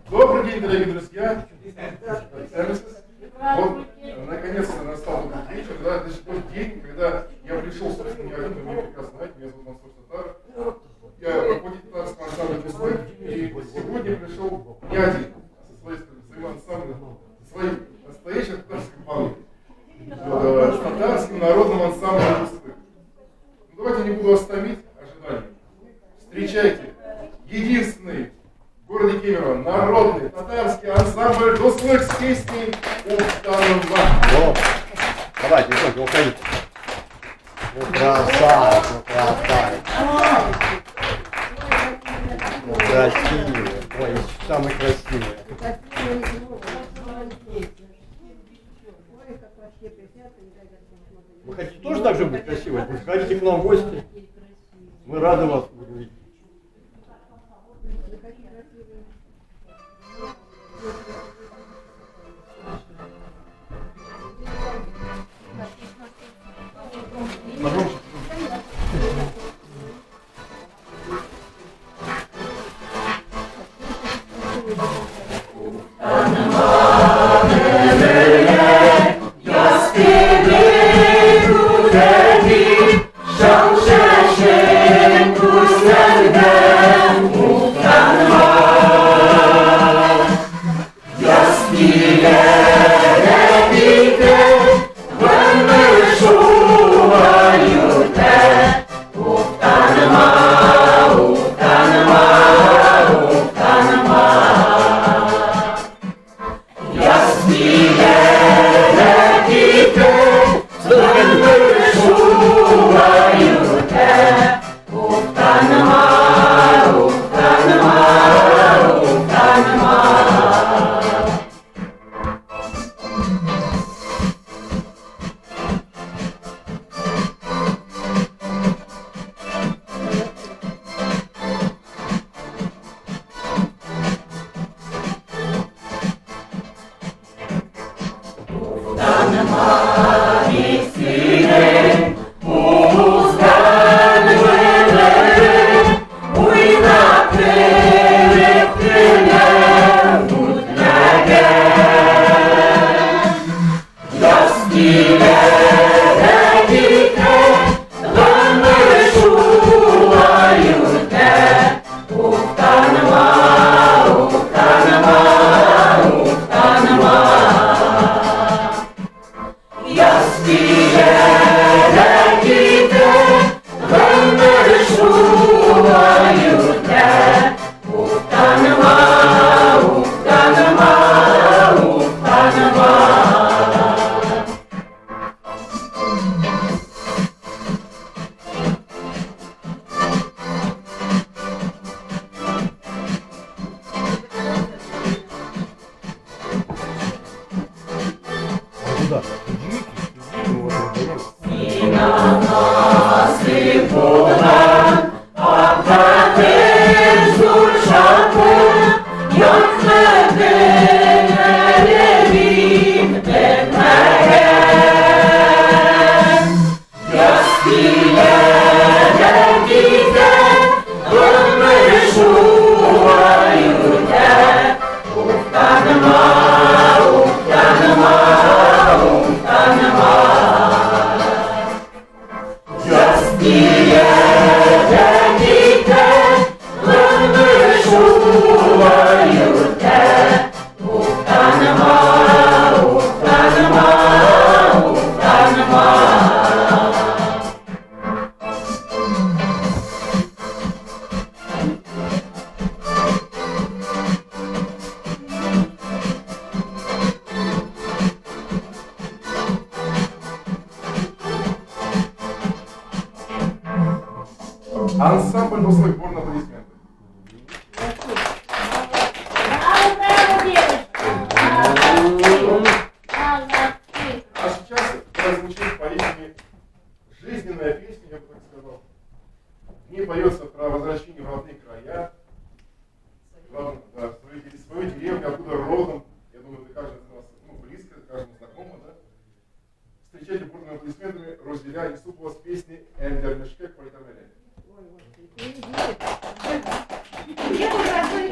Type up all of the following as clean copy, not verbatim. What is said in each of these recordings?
Добрый день, дорогие друзья. Вот, наконец-то настал этот вечер, да, это тот день, когда я пришел, собственно, не один, вы меня прекрасно знаете, меня зовут Мансур Саттаров. Я руководитель татарского ансамбля «Весной», и сегодня я пришел не один, а со своим ансамблем, со своим настоящим татарским балом, с татарским народным ансамблем «Весной». Ну, давайте не буду вас томить ожиданием. Встречайте, единственный в городе Кемерово народный татарский ансамбль «Весной» с песней «Уфтанова». Давайте, девчонки, уходите. Ну, красавец, ну, красавец. Ну, красивый. Ой, самый красивый. Вы хотите тоже так же быть красивой? Приходите к нам в гости. Мы рады вас видеть. Ансамбль «Весной», бурно аплодисменты. А сейчас прозвучит поистине жизненная песня, я бы так сказал. В ней поется про возвращение в родные края, свою деревню, откуда родом. Я думаю, это каждый из нас близко, каждому знакомо, да? Встречайте бурными аплодисментами Розиля Исупова с песней «Эндер Мешкек Политамелия». Ой,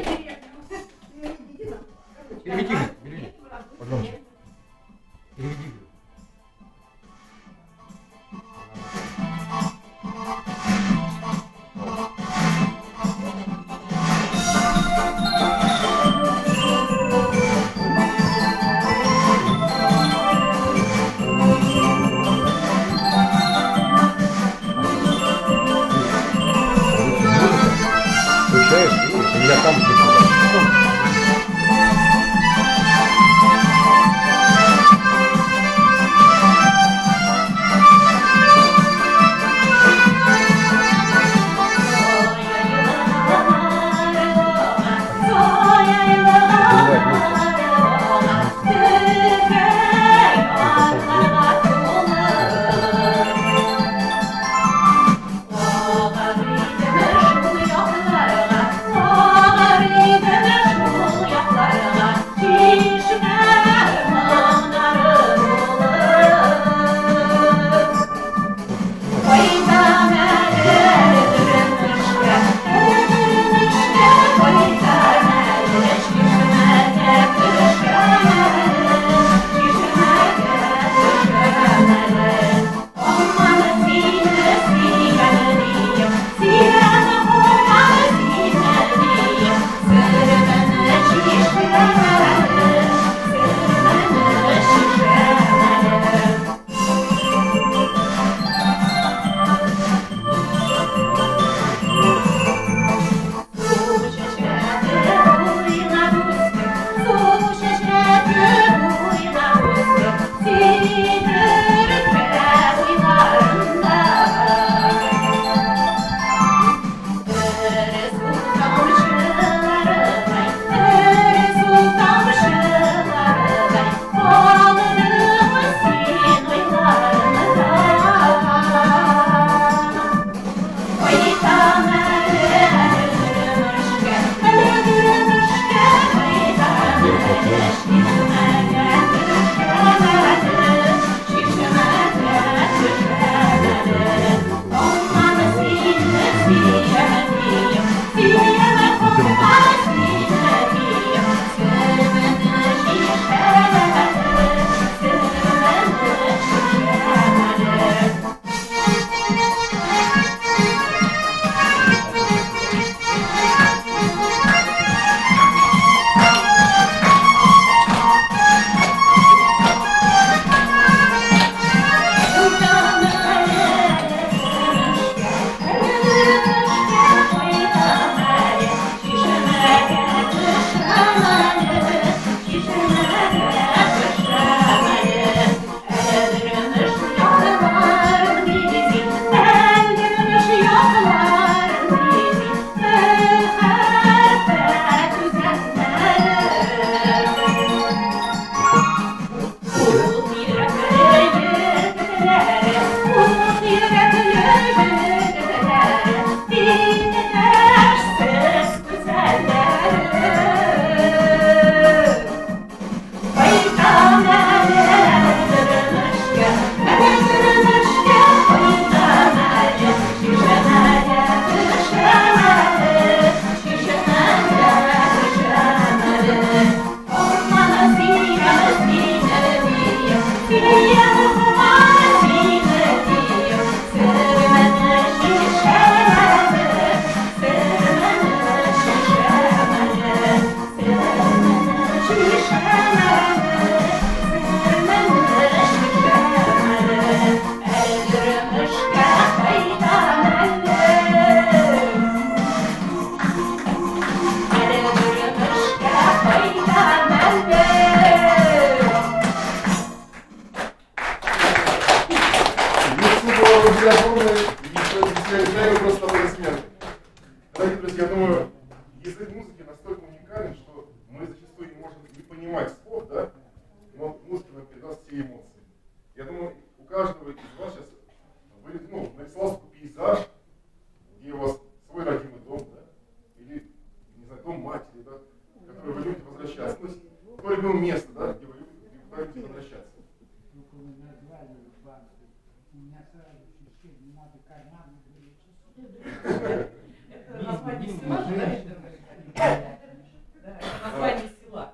Название села.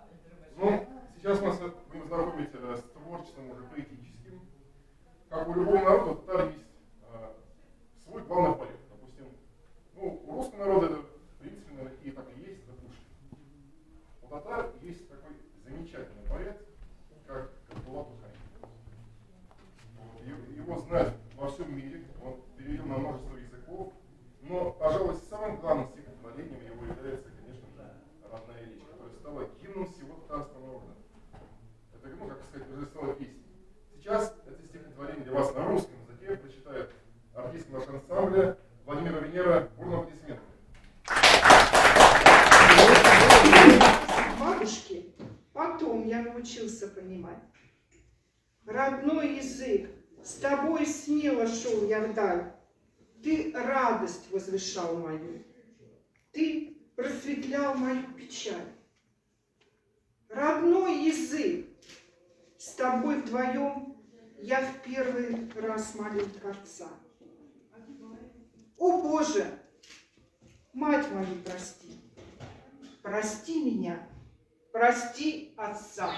Ну, сейчас мы будем знакомить с творчеством уже поэтическим. Как у любого народа, у татар есть свой главный поэт. Допустим, ну, у русского народа это, в принципе, наверное, и так и есть, это Пушкин. У татар есть такой замечательный поэт, как Булат Охай. Его знают во всем мире, он перевел на множество языков, но, пожалуй, самым главным стихотворением его является, конечно же, «Родная речь», которая стала гимном всего татарского народа. Это, ну, как сказать, уже стала песней. Сейчас это стихотворение для вас на русском языке прочитает артист нашего ансамбля Владимир Венера. Бурные аплодисменты. Бабушки, потом я научился понимать. Родной язык, с тобой смело шел я вдаль. Ты радость возвышал мою, ты просветлял мою печаль. Родной язык, с тобой вдвоем я в первый раз молил Творца. О Боже, мать мою прости, прости меня, прости отца.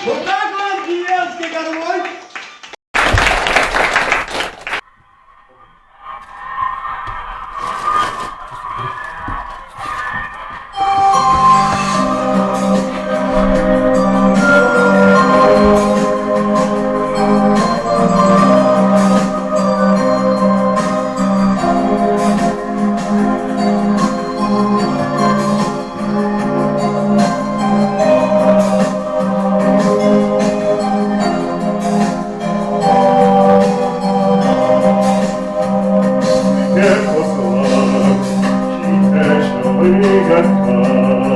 Вот так вам деревенский горой. послав, чьи вечеры горька.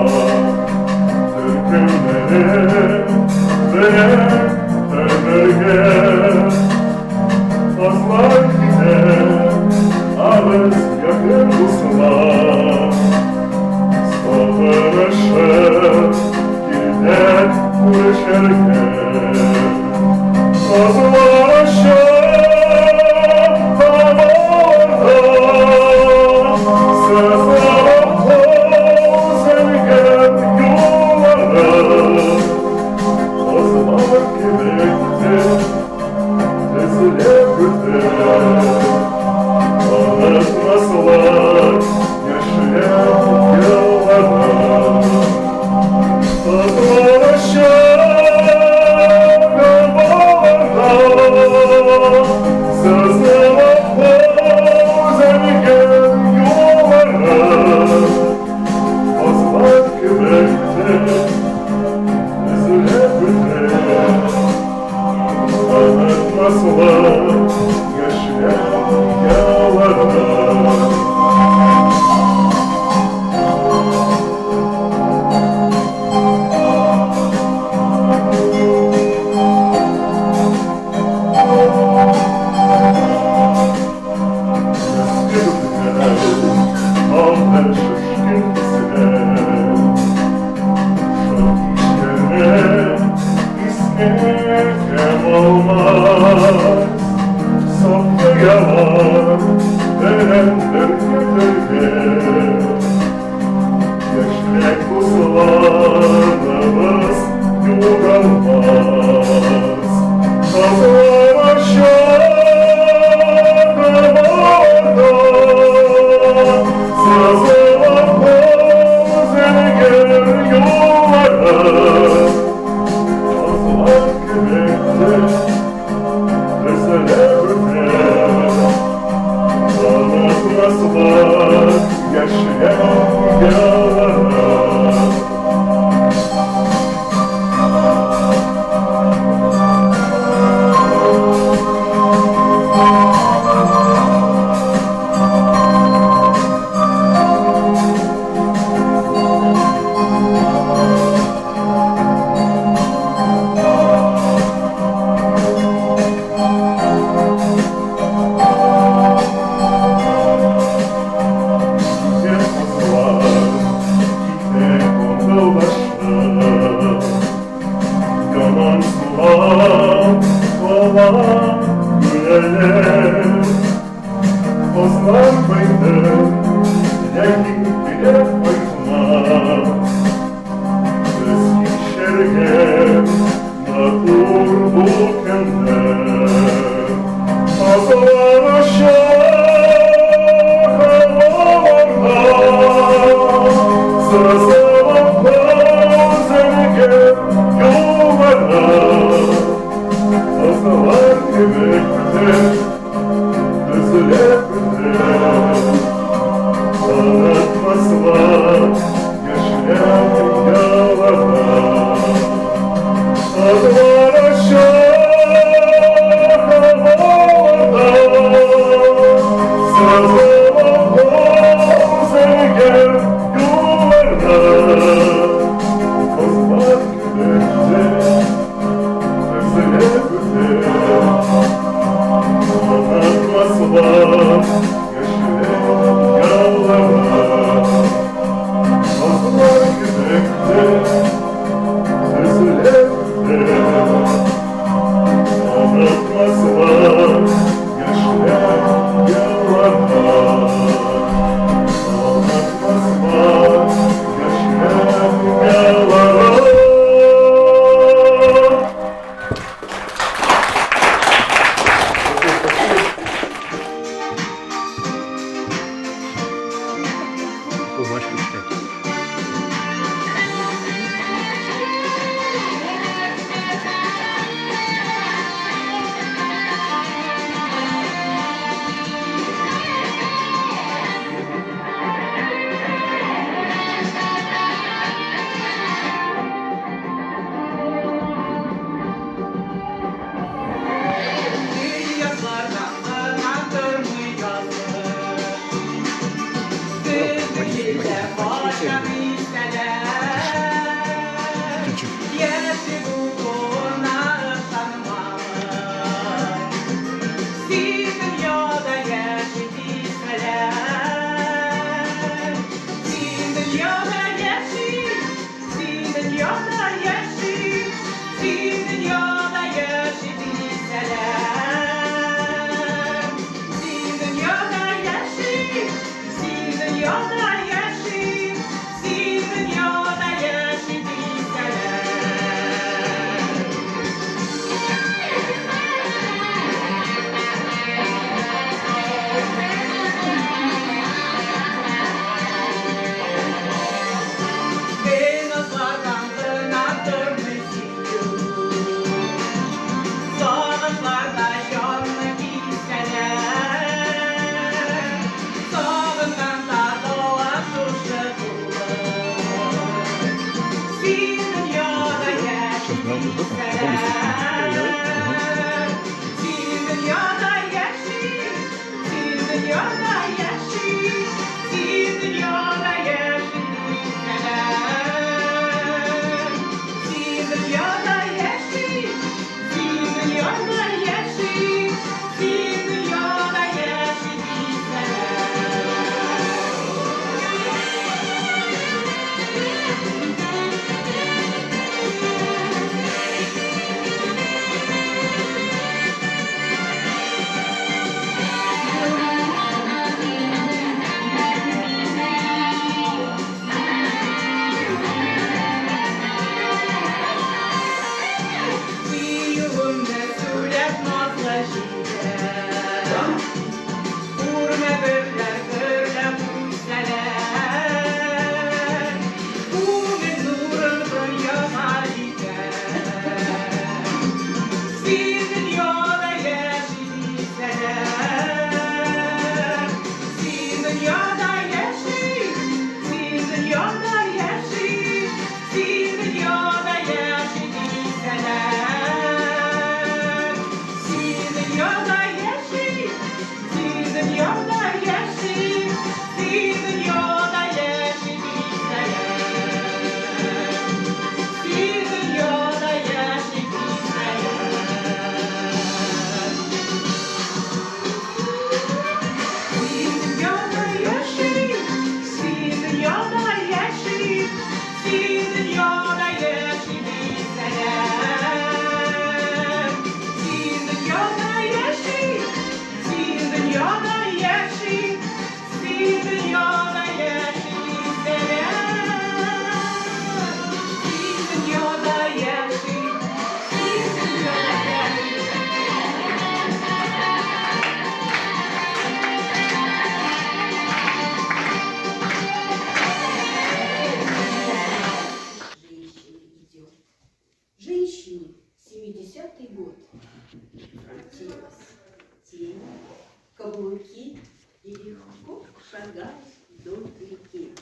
каблуки и легко шагает вдоль реки.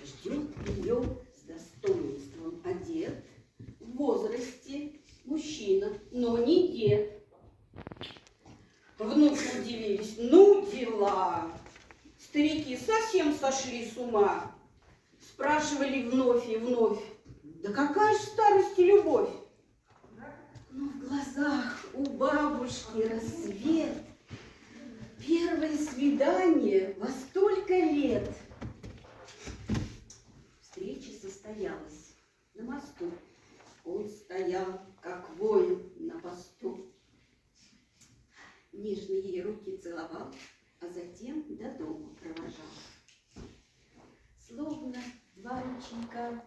Ждет ее с достоинством одет, в возрасте мужчина, но не дед. Внуки удивились, ну дела. Старики совсем сошли с ума. Спрашивали вновь и вновь, да какая ж в старости любовь? Но в глазах у бабушки рассвет. Первое свидание во столько лет. Встреча состоялась на мосту. Он стоял, как воин на посту. Нежно ей руки целовал, а затем до дома провожал. Словно два ручейка,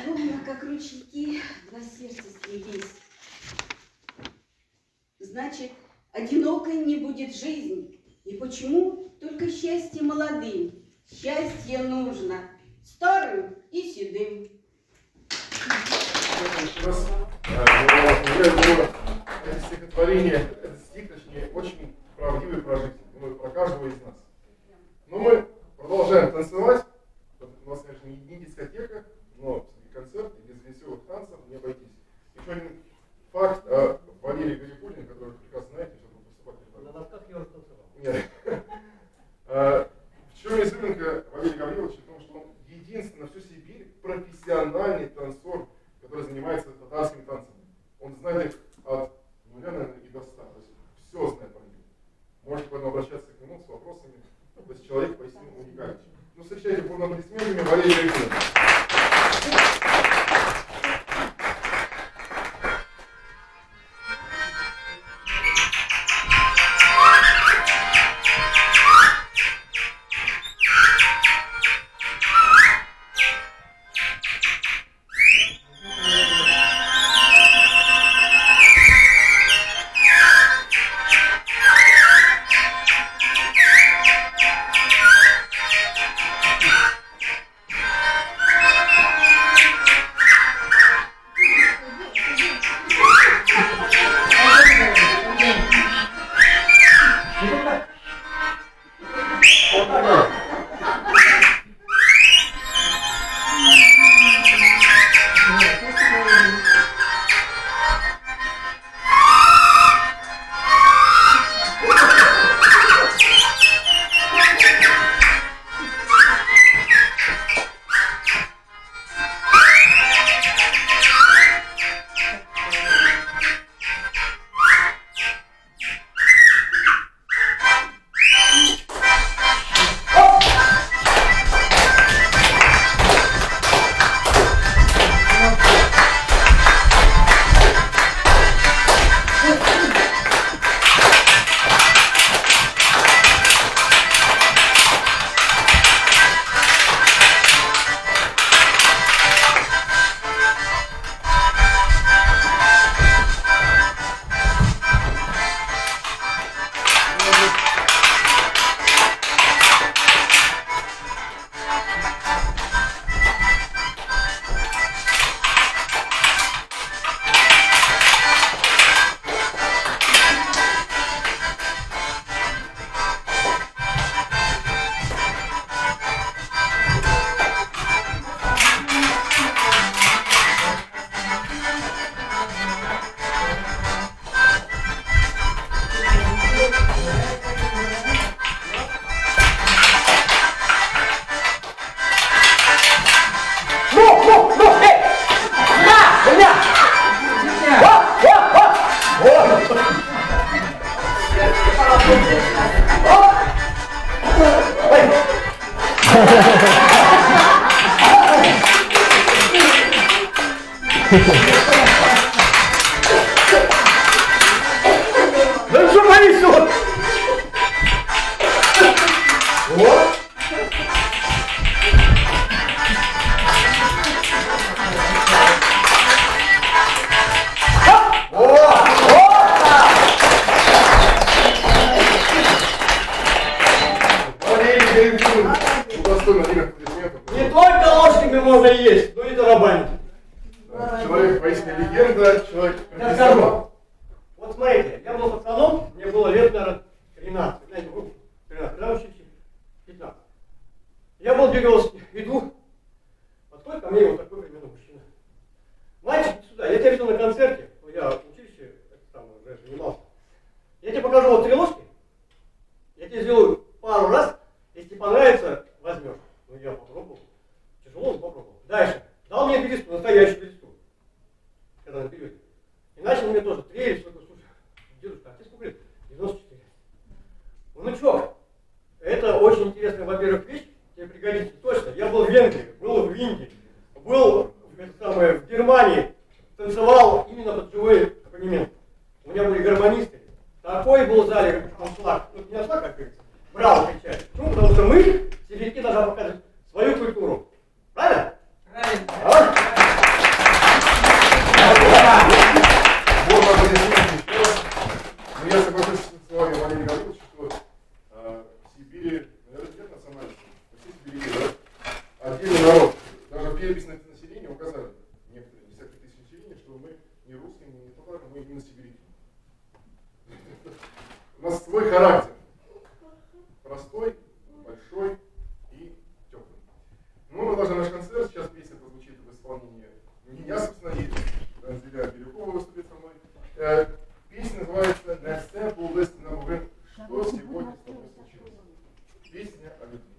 словно как ручейки, два сердца слились. Значит, одинокой не будет жизнь. И почему только счастье молодым? Счастье нужно старым и седым. Это стихотворение, этот стих, точнее, очень правдивый про жизнь, про каждого из нас. Но мы продолжаем танцевать. У нас, конечно, не дискотека, но концерт, и без веселых танцев не обойтись. Еще один факт о Валерии Гарифуллине, который вы прекрасно знаете, сейчас буду выступать. На носках я уже танцевал. Нет. В чем изюминка Валерия Гавриловича? В том, что он единственный на всю Сибирь профессиональный танцор, который занимается татарскими танцами. Он знает их от нуля, наверное, и до 100. То есть все знает про них. Можете поэтому обращаться к нему с вопросами. То есть человек поистине уникальный. Ну, встречайте бурными аплодисментами Валерия Гавриловича. Да что понесет? Вот. Не только ложками можно есть, но и тарабанить. Человек поистине легенда, человек Я скажу. Вот смотрите, я был пацаном, мне было лет, наверное, 13. Знаете, 13, когда учился? 15. Я был березки, иду, подходит ко мне вот такой примерно мужчина. Мальчик, иди сюда, я тебя видел на концерте, ну, я в училище уже занимался. Я тебе покажу вот 3 ложки, я тебе сделаю пару раз, если тебе понравится, возьмешь. Ну я попробовал, тяжело, но попробовал. Дальше, дал мне бересту, настоящую бересту, когда на периоде. И начал мне тоже трелить, что-то, слушай, дедушка, а ты сколько лет? 94. Внучок, это очень интересная, во-первых, вещь, тебе пригодится точно. Я был в Венгрии, был в Индии, был в Германии, танцевал именно под живой аккомпанемент. У меня были гармонисты. Такой был в зале аншлаг, ну не аншлаг, как говорится, браво кричали. Почему? Потому что мы, сибиряки, должны показывать свою культуру. Правильно? Правильно. А? Вот аплодисменты еще раз. Но я соглашусь с вами, Валерий Гаврилович, что в Сибири, наверное, нет национальности. Во всей Сибири, да? Отдельный народ. Даже в переписи населения указали некоторые десятки тысяч населения, что мы не русские, не татары, мы именно сибиряки. У нас свой характер. Простой, большой и теплый. Ну, мы продолжаем наш концерт. Сейчас песня прозвучит в исполнении меня, собственно, и Анзеля Бирюкова выступит со мной. Песня называется «Не все було на мовин». Что сегодня с тобой случилось? Песня о любви.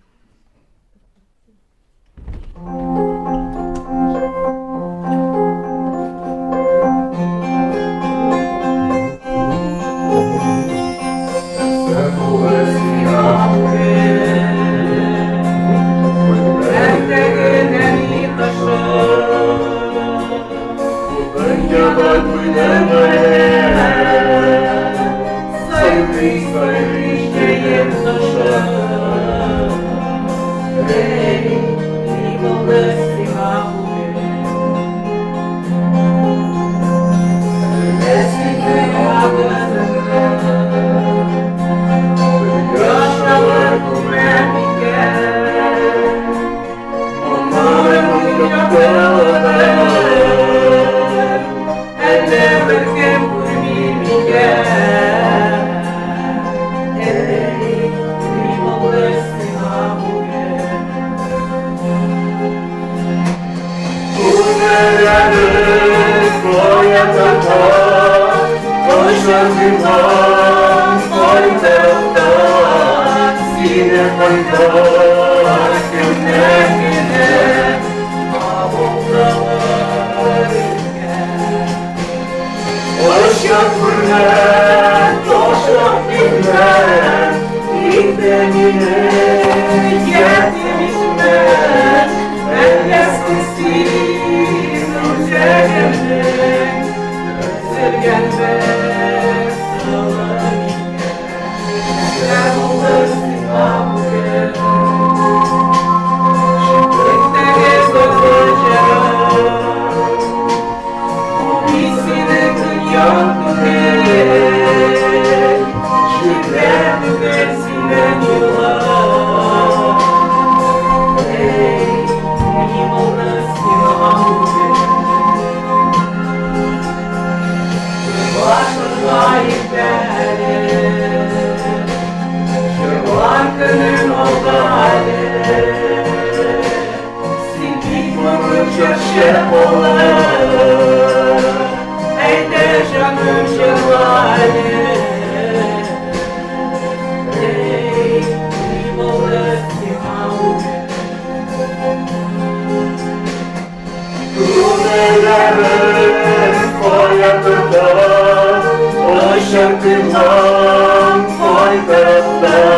Şarkıdan faydalar,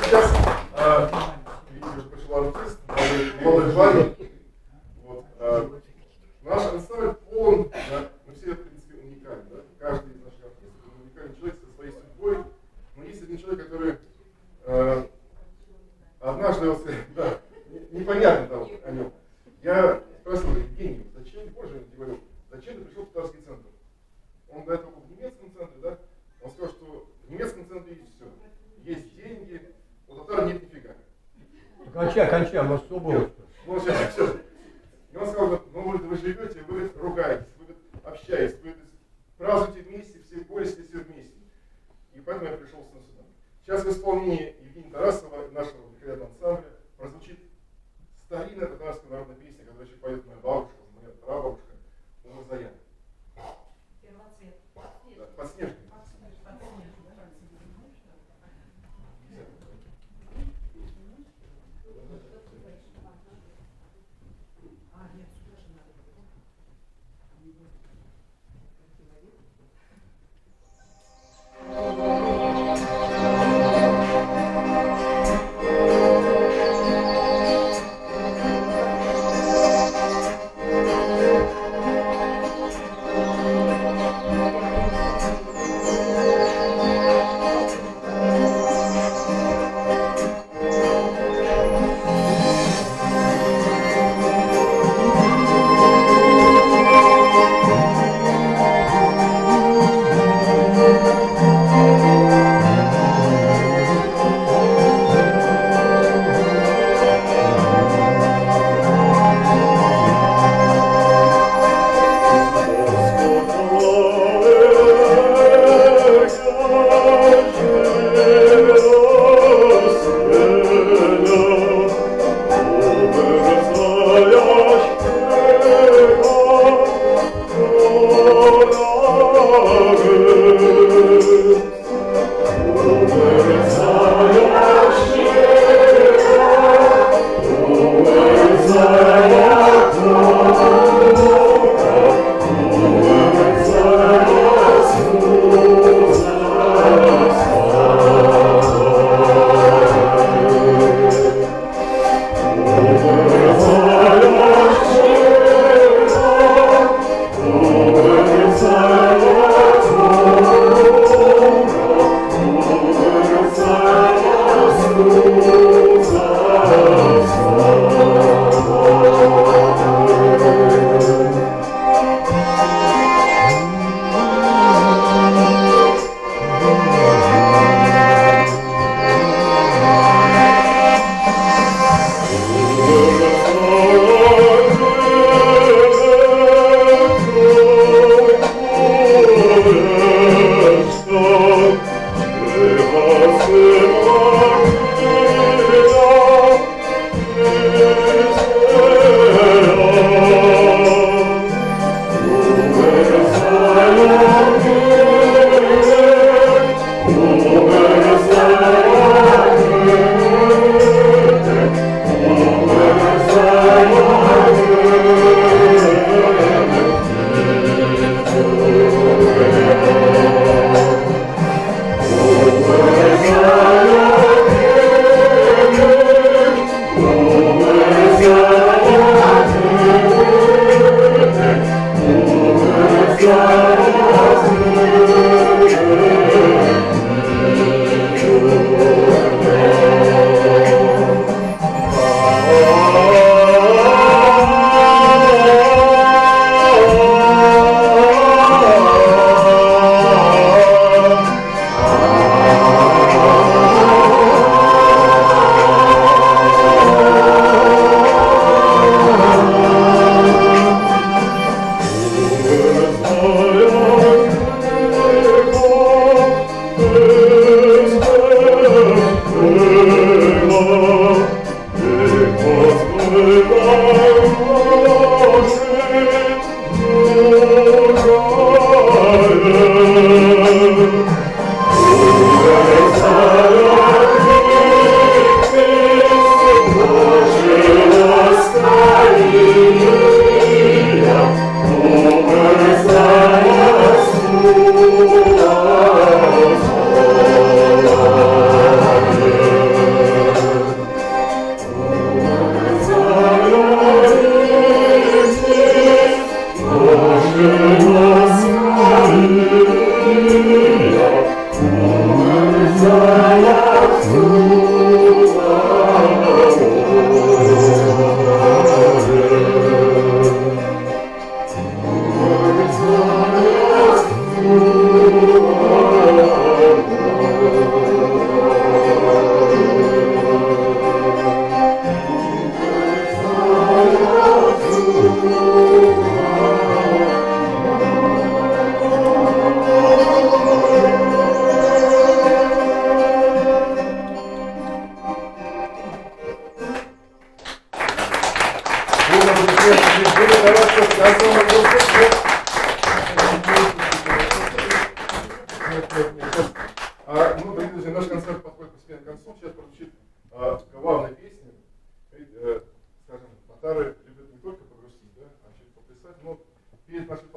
Сейчас, видите, пришел артист, молодой парень. Вот, наш ансамбль полон, да, мы все, в принципе, уникальны, да? Каждый из наших артистов уникальный человек со своей судьбой. Но есть один человек, который однажды, вот, да, непонятно там о нем. Я спросил, Евгений, зачем, боже, я говорю, зачем ты пришел в татарский центр? Он до этого был в немецком центре, да? Он сказал, что в немецком центре есть все. Есть деньги, у татар нет нифига. Кончай, у нас все было. Ну, сейчас, все. И он сказал, ну вы живете, вы ругаетесь, вы общаетесь, вы празднуете вместе, все борются все вместе. И поэтому я пришел сюда. Сейчас в исполнении Евгения Тарасова, нашего великолепного ансамбля, прозвучит старинная татарская народная песня, которую еще поет моя бабушка, моя прабабушка, Умар Заян. Первоцвет. Да, Подснежник.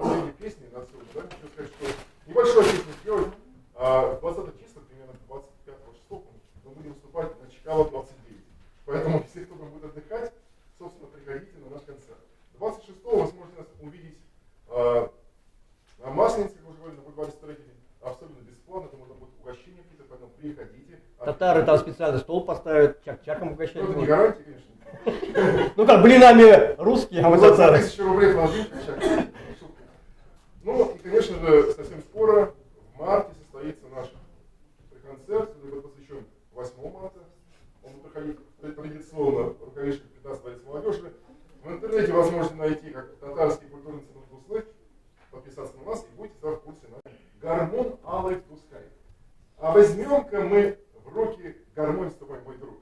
последней песни на сегодня, да, хочу сказать, что небольшое песню сделать. 20 числа, примерно 25 числа, мы будем выступать на Чкало 29. Поэтому, если кто-то будет отдыхать, собственно, приходите на наш концерт. 26-го вы сможете нас увидеть на Масленице, как уже говорили, на бульваре Строителей, абсолютно бесплатно, это можно будет угощение какие-то, поэтому приходите. Татары там специальный стол поставят, чак-чаком угощать. Ну, это не будут. гарантия, конечно. Ну как, блинами русские, а мы За татары. 1000 рублей положить, шутка. Ну, и, конечно же, совсем скоро, в марте, состоится наш концерт, который будет посвящен 8 марта. Он будет проходить традиционно в рукавишках 15 дворец молодежи. В интернете вы сможете найти как татарский культурный центр Туслы, подписаться на нас и будете в курсе на гармон Алый Тускай. А возьмем-ка мы в руки гармонь с тобой, мой друг.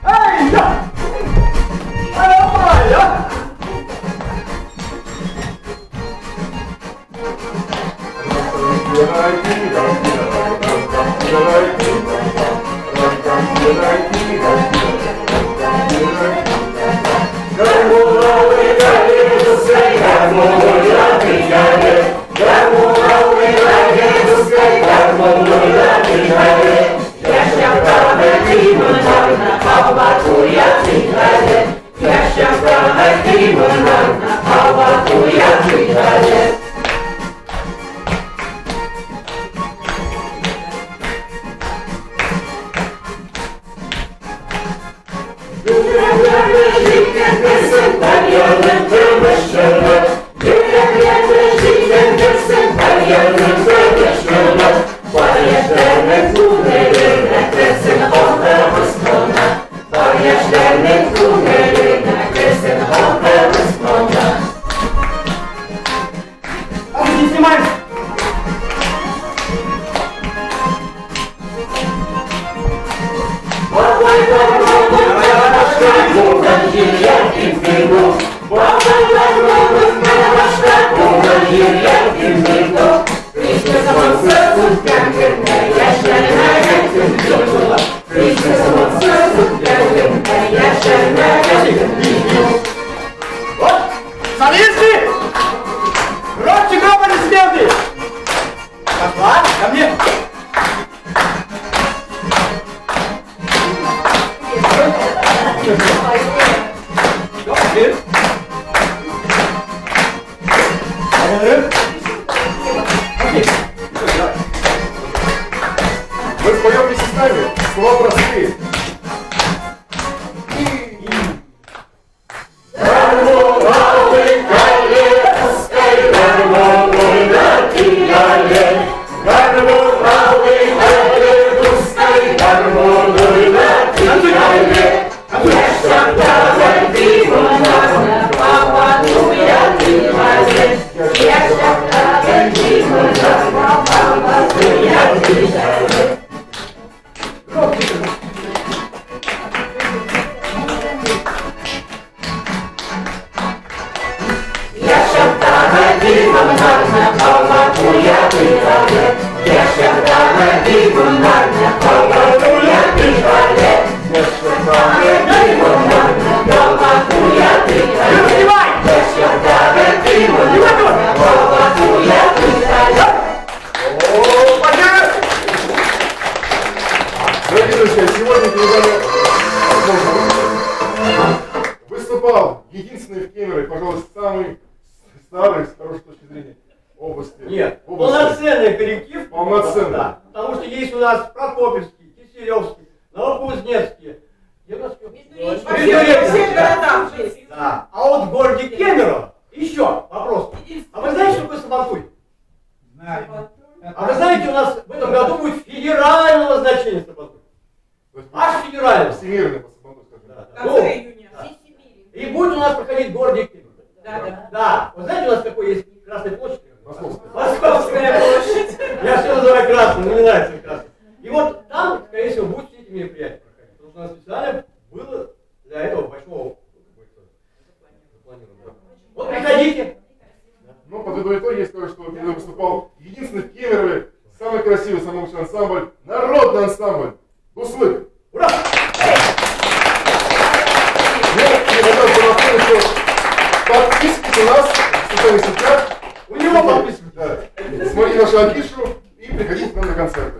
Эй, я! Ай, я! Солисты! Ротчик, аплодисменты! Пошла, ко мне! Окей. Мы споем вместе с нами, слова простые. Дорогие друзья, сегодня перед вами выступал единственный в Кемерово, пожалуй, самый старый, с хорошей точки зрения, области. Нет, области. полноценный коллектив. Полноценный. Да, потому что есть у нас Прокопьевский, Киселевский, Новокузнецкий. Где у нас еще? Все города есть. Да. А вот в городе Кемерово еще вопрос. А вы знаете, что такое Сабантуй? Знаем. А вы знаете, у нас в этом году будет федерального значения Сабантуй. То есть Аж федерального. всемирный, по Сабантуй, скажем. Да, В да. конце Ну, июня. и будет у нас проходить в городе Кемерово. Да. Да. Вы знаете, у нас какой есть Красная площадь? Московская. Московская площадь. Я все называю красным, мне не нравится красный. И вот там, скорее всего, будут все эти мероприятия проходить. Потому что у нас специально было для этого большого запланировано. Вот приходите. Ну, подведу итоги, я скажу, что когда выступал единственный в Кемерове, самый красивый, самый лучший ансамбль, народный ансамбль «Буслык». Ура! Ну, и хотел бы напомнить, что подписывайтесь у нас в социальных сетях. У него подписывайтесь. Да. Смотрите нашу афишу и приходите к нам на концерт.